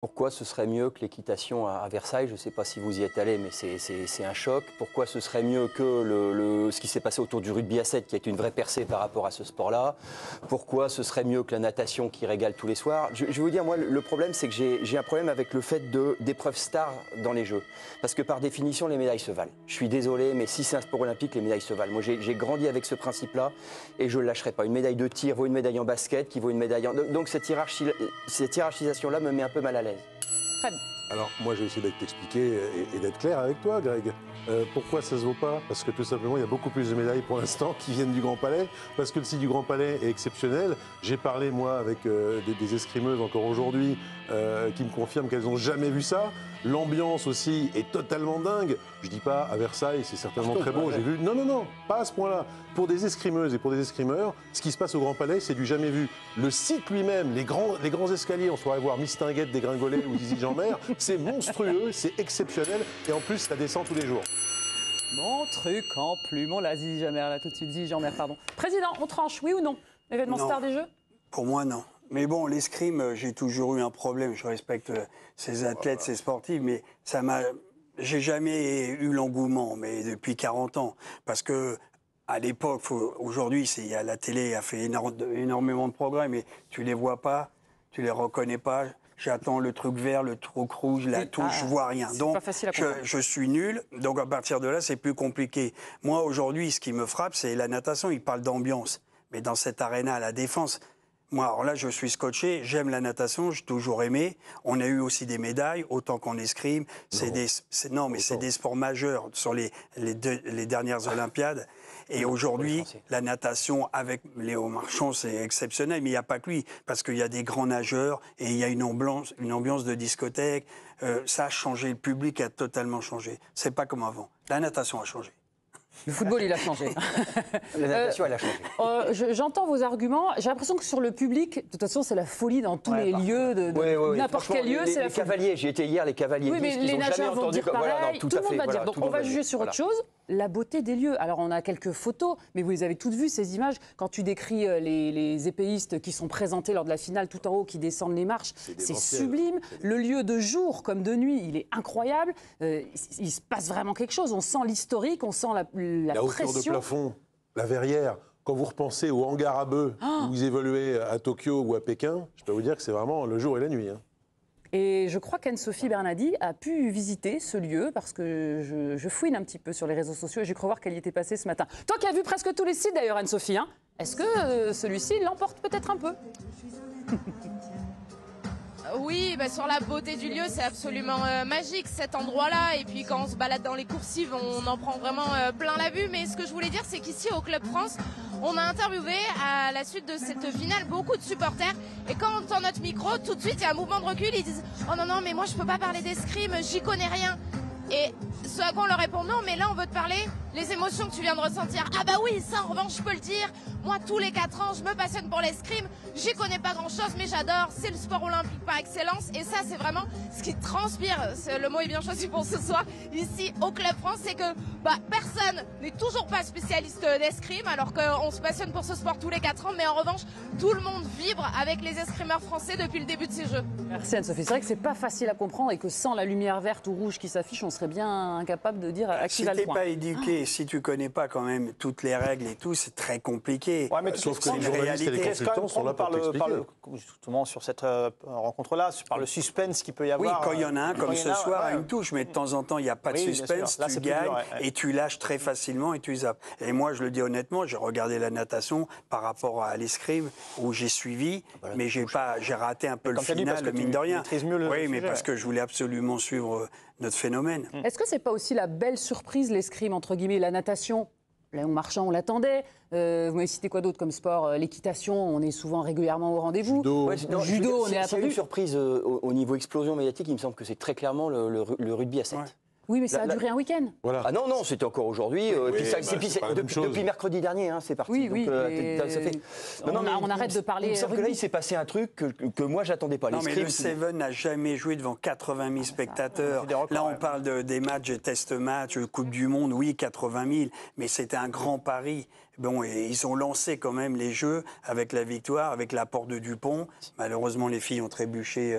Pourquoi ce serait mieux que l'équitation à Versailles? Je ne sais pas si vous y êtes allé, mais c'est un choc. Pourquoi ce serait mieux que ce qui s'est passé autour du rugby à 7, qui est une vraie percée par rapport à ce sport-là? Pourquoi ce serait mieux que la natation qui régale tous les soirs? Je vais vous dire, moi, le problème, c'est que j'ai un problème avec le fait d'épreuves stars dans les Jeux. Parce que par définition, les médailles se valent. Je suis désolé, mais si c'est un sport olympique, les médailles se valent. Moi, j'ai grandi avec ce principe-là et je ne le lâcherai pas. Une médaille de tir vaut une médaille en basket, qui vaut une médaille en... Donc cette hiérarchisation-là me met un peu mal à l'aise. Très bien. Alors, moi, je vais essayer de t'expliquer et d'être clair avec toi, Greg. Pourquoi ça se vaut pas? Parce que tout simplement, il y a beaucoup plus de médailles pour l'instant qui viennent du Grand Palais. Parce que le site du Grand Palais est exceptionnel. J'ai parlé, moi, avec des escrimeuses encore aujourd'hui qui me confirment qu'elles n'ont jamais vu ça. L'ambiance aussi est totalement dingue. Je dis pas à Versailles, c'est certainement très beau. J'ai vu. Non, non, non, pas à ce point-là. Pour des escrimeuses et pour des escrimeurs, ce qui se passe au Grand Palais, c'est du jamais vu. Le site lui-même, les grands escaliers, on pourrait voir Mistinguett dégringoler ou Zizi Jean-Mer, c'est monstrueux, c'est exceptionnel. Et en plus, ça descend tous les jours. Mon truc en plume, on l'a Zizi Jean-Mer là tout de suite, Zizi Jean-Mer, pardon. Président, on tranche, oui ou non? Événement star des Jeux? Pour moi, non. Mais bon, l'escrime, j'ai toujours eu un problème. Je respecte ces athlètes, ces sportifs, mais ça m'a... J'ai jamais eu l'engouement, mais depuis 40 ans. Parce que à l'époque, aujourd'hui, la télé a fait énormément de progrès, mais tu les vois pas, tu les reconnais pas. J'attends le truc vert, le truc rouge, la touche, je vois rien. Donc, je suis nul. Donc, à partir de là, c'est plus compliqué. Moi, aujourd'hui, ce qui me frappe, c'est la natation. Il parle d'ambiance. Mais dans cette aréna à la Défense, moi, alors là, je suis scotché. J'aime la natation. J'ai toujours aimé. On a eu aussi des médailles, autant qu'en escrime. C'est des sports majeurs sur les dernières Olympiades. Et aujourd'hui, la natation avec Léo Marchand, c'est exceptionnel. Mais il n'y a pas que lui, parce qu'il y a des grands nageurs et il y a une ambiance de discothèque. Ça a changé. Le public a totalement changé. C'est pas comme avant. La natation a changé. Le football, il a changé. La natation, elle a changé. J'entends vos arguments. J'ai l'impression que sur le public, de toute façon, c'est la folie dans tous les lieux, n'importe quel lieu. C'est les cavaliers, j'y étais hier, les cavaliers. Oui, mais les nageurs vont dire pareil, tout le monde va dire. Donc on va juger sur autre chose, la beauté des lieux. Alors on a quelques photos, mais vous les avez toutes vues, ces images. Quand tu décris les épéistes qui sont présentés lors de la finale tout en haut, qui descendent les marches, c'est sublime. Le lieu de jour comme de nuit, il est incroyable. Il se passe vraiment quelque chose. On sent l'historique, on sent la hauteur de plafond, la verrière. Quand vous repensez au hangar à bœufs où vous évoluez à Tokyo ou à Pékin, je peux vous dire que c'est vraiment le jour et la nuit. Hein. Et je crois qu'Anne-Sophie Bernadi a pu visiter ce lieu parce que je fouine un petit peu sur les réseaux sociaux et j'ai cru voir qu'elle y était passée ce matin. Toi qui as vu presque tous les sites d'ailleurs, Anne-Sophie, hein, est-ce que celui-ci l'emporte peut-être un peu? Oui, sur la beauté du lieu, c'est absolument magique cet endroit-là. Et puis quand on se balade dans les coursives, on en prend vraiment plein la vue. Mais ce que je voulais dire, c'est qu'ici au Club France, on a interviewé à la suite de cette finale beaucoup de supporters. Et quand on tend notre micro, tout de suite, il y a un mouvement de recul. Ils disent « Oh non, non, mais moi je peux pas parler d'escrime, j'y connais rien ». Et ce à quoi on leur répond non, mais là on veut te parler les émotions que tu viens de ressentir. Ah bah oui, ça en revanche je peux le dire. Moi tous les 4 ans je me passionne pour l'escrime. J'y connais pas grand chose mais j'adore. C'est le sport olympique par excellence. Et ça c'est vraiment ce qui transpire. Le mot est bien choisi pour ce soir. Ici au Club France, c'est que personne n'est toujours pas spécialiste d'escrime alors qu'on se passionne pour ce sport tous les 4 ans. Mais en revanche tout le monde vibre avec les escrimeurs français depuis le début de ces Jeux. Merci Anne-Sophie. C'est vrai que c'est pas facile à comprendre et que sans la lumière verte ou rouge qui s'affiche, on serait bien incapable de dire à qui va le point. Si t'es pas éduqué, si tu connais pas quand même toutes les règles et tout, c'est très compliqué. Ouais, mais sauf que les journalistes et les consultants sont là pour t'expliquer. Justement sur cette rencontre-là, par le suspense qu'il peut y avoir. Oui, quand il y en a un comme ce soir à une touche, mais de temps en temps il n'y a pas de suspense, là, tu gagnes et tu lâches très facilement et tu zappes. Et moi je le dis honnêtement, j'ai regardé la natation par rapport à l'escrime où j'ai suivi, mais j'ai raté un peu le final, mine de rien. Oui, mais parce que je voulais absolument suivre notre phénomène. Est-ce que c'est pas aussi la belle surprise, l'escrime, entre guillemets, la natation? Léon Marchand, on l'attendait. Vous m'avez cité quoi d'autre comme sport? L'équitation, on est souvent régulièrement au rendez-vous. Judo, on est attendu. S'il y a une surprise au niveau explosion médiatique, il me semble que c'est très clairement le rugby à 7. Ouais. Oui, mais ça a duré un week-end. Voilà. Ah non, non, c'était encore aujourd'hui. Depuis mercredi dernier, c'est parti. Oui, ça fait... on arrête de parler. Sauf que là, il s'est passé un truc que moi, j'attendais pas. Non, mais le Seven n'a jamais joué devant 80 000 spectateurs. Là, on parle des matchs, test matchs, Coupe du Monde, oui, 80 000. Mais c'était un grand pari. Bon, et ils ont lancé quand même les Jeux avec la victoire, avec l'apport de Dupont. Malheureusement, les filles ont trébuché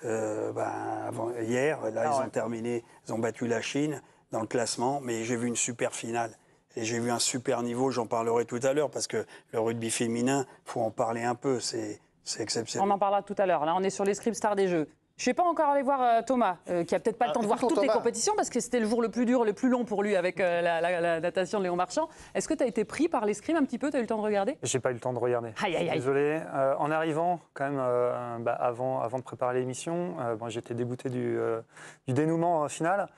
hier. Là, ils ont terminé, ils ont battu la Chine dans le classement, mais j'ai vu une super finale. Et j'ai vu un super niveau, j'en parlerai tout à l'heure, parce que le rugby féminin, il faut en parler un peu, c'est exceptionnel. On en parlera tout à l'heure. Là, on est sur l'escrime star des Jeux. Je ne suis pas encore allé voir Thomas, qui a peut-être pas le temps de voir toutes les compétitions, parce que c'était le jour le plus dur, le plus long pour lui avec la natation de Léon Marchand. Est-ce que tu as été pris par l'escrime un petit peu? Tu as eu le temps de regarder? J'ai pas eu le temps de regarder. Désolé. En arrivant, quand même, avant de préparer l'émission, j'étais dégoûté du dénouement final.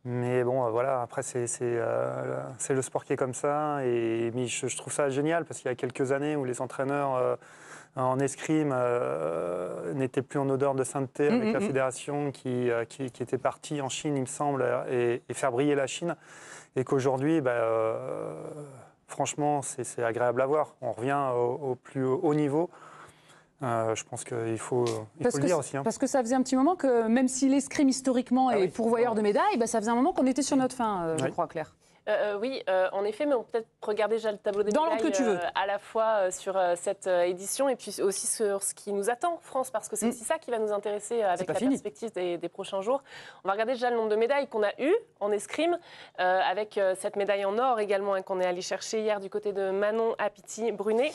Mais bon, voilà, après, c'est le sport qui est comme ça. Mais je trouve ça génial parce qu'il y a quelques années où les entraîneurs en escrime n'étaient plus en odeur de sainteté avec la fédération qui était partie en Chine, il me semble, et faire briller la Chine. Et qu'aujourd'hui, franchement, c'est agréable à voir. On revient au plus haut niveau. Je pense qu'il faut le dire aussi. Parce que ça faisait un petit moment que, même si l'escrime historiquement est pourvoyeur de médailles, ça faisait un moment qu'on était sur notre fin, je crois, Claire. Oui, en effet, mais on peut peut-être regarder déjà le tableau des médailles que tu veux. À la fois sur cette édition et puis aussi sur ce qui nous attend, France, parce que c'est aussi ça qui va nous intéresser avec la perspective des prochains jours. On va regarder déjà le nombre de médailles qu'on a eues en escrime, avec cette médaille en or également qu'on est allé chercher hier du côté de Manon Apiti-Brunet.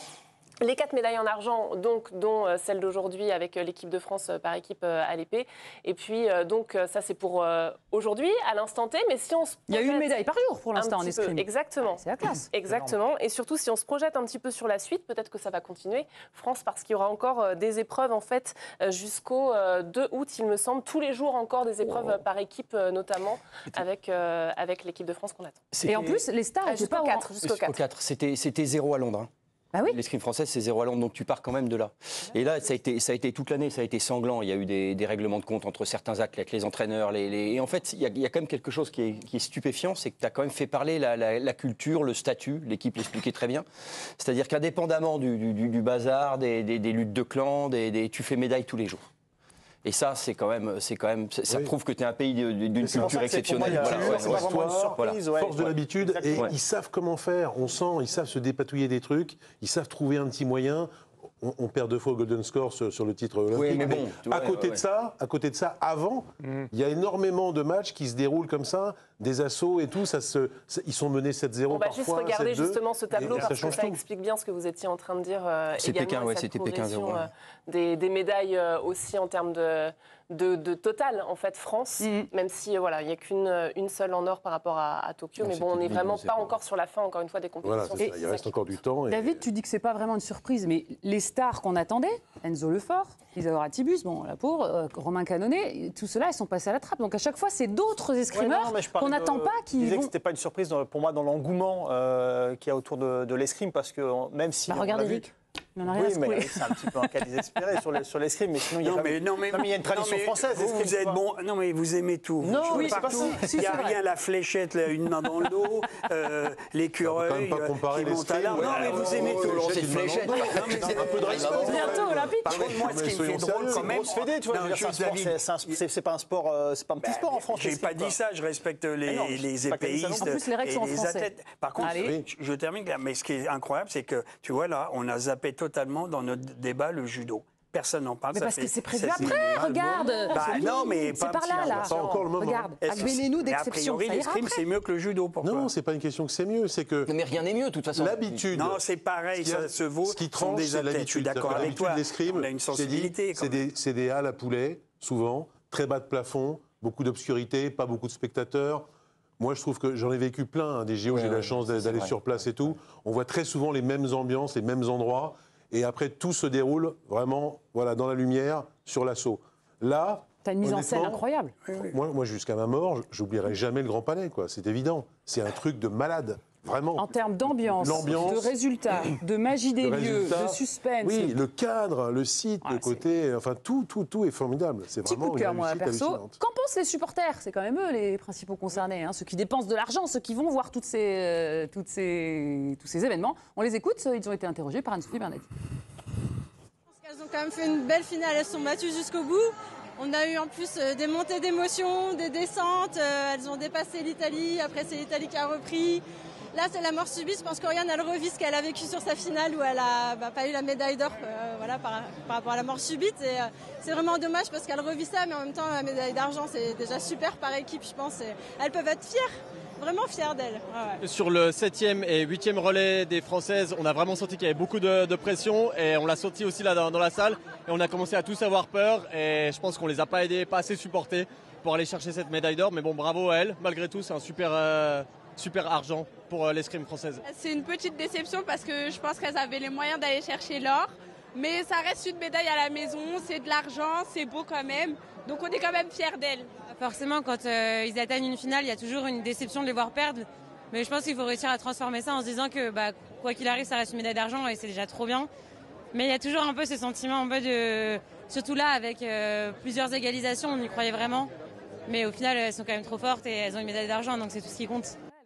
Les 4 médailles en argent, donc, dont celle d'aujourd'hui avec l'équipe de France par équipe à l'épée. Et puis, ça, c'est pour aujourd'hui, à l'instant T. Mais si on se projette... Il y a une médaille par jour pour l'instant en escrime. Exactement. C'est la classe. Exactement. Et surtout, si on se projette un petit peu sur la suite, peut-être que ça va continuer. France, parce qu'il y aura encore des épreuves, en fait, jusqu'au 2 août, il me semble. Tous les jours, encore des épreuves par équipe, notamment, avec l'équipe de France qu'on attend. Et en plus, les stars... Jusqu'au 4. Jusqu'au 4. C'était 0 à Londres. Ah oui. L'escrime française, c'est 0 à Londres, donc tu pars quand même de là. Et là, ça a été toute l'année, ça a été sanglant. Il y a eu des règlements de compte entre certains athlètes, les entraîneurs. Et en fait, il y a quand même quelque chose qui est stupéfiant, c'est que tu as quand même fait parler la culture, le statut. L'équipe l'expliquait très bien. C'est-à-dire qu'indépendamment du bazar, des luttes de clans, tu fais médaille tous les jours. Et ça, ça prouve que tu es un pays d'une culture exceptionnelle. Force de l'habitude, et ils savent comment faire. On sent, ils savent se dépatouiller des trucs, ils savent trouver un petit moyen. On perd 2 fois au Golden Score sur le titre olympique. Oui, mais bon, à côté de ça, avant, il y a énormément de matchs qui se déroulent comme ça, des assauts et tout. Ils sont menés 7-0 parfois. On va juste regarder justement ce tableau parce que ça tout. explique bien ce que vous étiez en train de dire. C'est Pékin, c'était Pékin 0. Des médailles aussi en termes de total, en fait, France, même si il n'y a qu'une seule en or par rapport à Tokyo. Mais bon, on n'est vraiment pas encore sur la fin, encore une fois, des compétitions. Voilà, il reste encore du temps. David, tu dis que ce n'est pas vraiment une surprise, mais les stars qu'on attendait, Enzo Lefort, Isadora Tibus, la pauvre, Romain Canonnet, tout cela, ils sont passés à la trappe. Donc à chaque fois, c'est d'autres escrimeurs qu'on n'attend pas qui vont... Je disais que ce vont... n'était pas une surprise pour moi dans l'engouement qu'il y a autour de l'escrime, parce que même si... regarde Eric. Oui, mais c'est un petit peu un cas désespéré sur l'escrime, mais sinon il y a une tradition française. Vous êtes bon. Non, mais vous aimez tout. Non, oui, c'est pas ça. Il n'y a rien, la fléchette, une main dans le dos, l'écureuil qui monte à l'arbre. Non, mais vous aimez tout. C'est une fléchette. Un peu de respect. Bientôt olympique. Par contre, moi, ce qui me fait drôle quand même, c'est pas un sport, c'est pas un petit sport en France. J'ai pas dit ça. Je respecte les épéistes et les athlètes. Par contre, je termine là. Mais ce qui est incroyable, c'est que tu vois là, on a zappé totalement dans notre débat le judo. Personne n'en parle. Mais parce que c'est prévu après, regarde. Non, mais c'est par là. Pas encore le moment. Regarde, Agbenez-nous d'exception. A priori, l'escrime, c'est mieux que le judo. Pourquoi ? Non, c'est pas une question que c'est mieux, c'est que... Mais rien n'est mieux, de toute façon. L'habitude... Non, c'est pareil, ça se vaut. Ce qui tranche, c'est l'habitude. Je suis d'accord avec toi. L'escrime, on a une sensibilité. C'est des halles à poulet, souvent, très bas de plafond, beaucoup d'obscurité, pas beaucoup de spectateurs. Moi, je trouve que j'en ai vécu plein, des JO, j'ai eu la chance d'aller sur place et tout. On voit très souvent les mêmes ambiances, les mêmes endroits. Et après, tout se déroule vraiment dans la lumière, sur l'assaut. Là, tu as une mise en scène incroyable. Moi jusqu'à ma mort, j'oublierai jamais le Grand Palais, c'est évident. C'est un truc de malade. Vraiment. En termes d'ambiance, de résultats, de magie des lieux, de suspense. Oui, le cadre, le site, le côté, enfin tout est formidable. C'est vraiment coup de cœur, moi, perso. Qu'en pensent les supporters ? C'est quand même eux les principaux concernés, ceux qui dépensent de l'argent, ceux qui vont voir tous ces événements. On les écoute, ils ont été interrogés par Anne-Sophie Bernetti. Je pense qu'elles ont quand même fait une belle finale, elles sont battues jusqu'au bout. On a eu en plus des montées d'émotions, des descentes, elles ont dépassé l'Italie, après c'est l'Italie qui a repris. Là, c'est la mort subite. Je pense qu'Oriane, elle revit ce qu'elle a vécu sur sa finale où elle n'a pas eu la médaille d'or voilà, par rapport à la mort subite. Et c'est vraiment dommage parce qu'elle revit ça, mais en même temps, la médaille d'argent, c'est déjà super par équipe, je pense. Et elles peuvent être fières. Vraiment fière d'elle. Ouais. Sur le 7e et 8e relais des Françaises, on a vraiment senti qu'il y avait beaucoup de pression et on l'a senti aussi là dans la salle et on a commencé à tous avoir peur et je pense qu'on les a pas aidés, pas assez supportés pour aller chercher cette médaille d'or. Mais bon, bravo à elles. Malgré tout, c'est un super argent pour l'escrime française. C'est une petite déception parce que je pense qu'elles avaient les moyens d'aller chercher l'or. Mais ça reste une médaille à la maison, c'est de l'argent, c'est beau quand même. Donc on est quand même fiers d'elles. Forcément, quand ils atteignent une finale, il y a toujours une déception de les voir perdre. Mais je pense qu'il faut réussir à transformer ça en se disant que quoi qu'il arrive, ça reste une médaille d'argent et c'est déjà trop bien. Mais il y a toujours un peu ce sentiment, surtout là, avec plusieurs égalisations, on y croyait vraiment. Mais au final, elles sont quand même trop fortes et elles ont une médaille d'argent, donc c'est tout ce qui compte.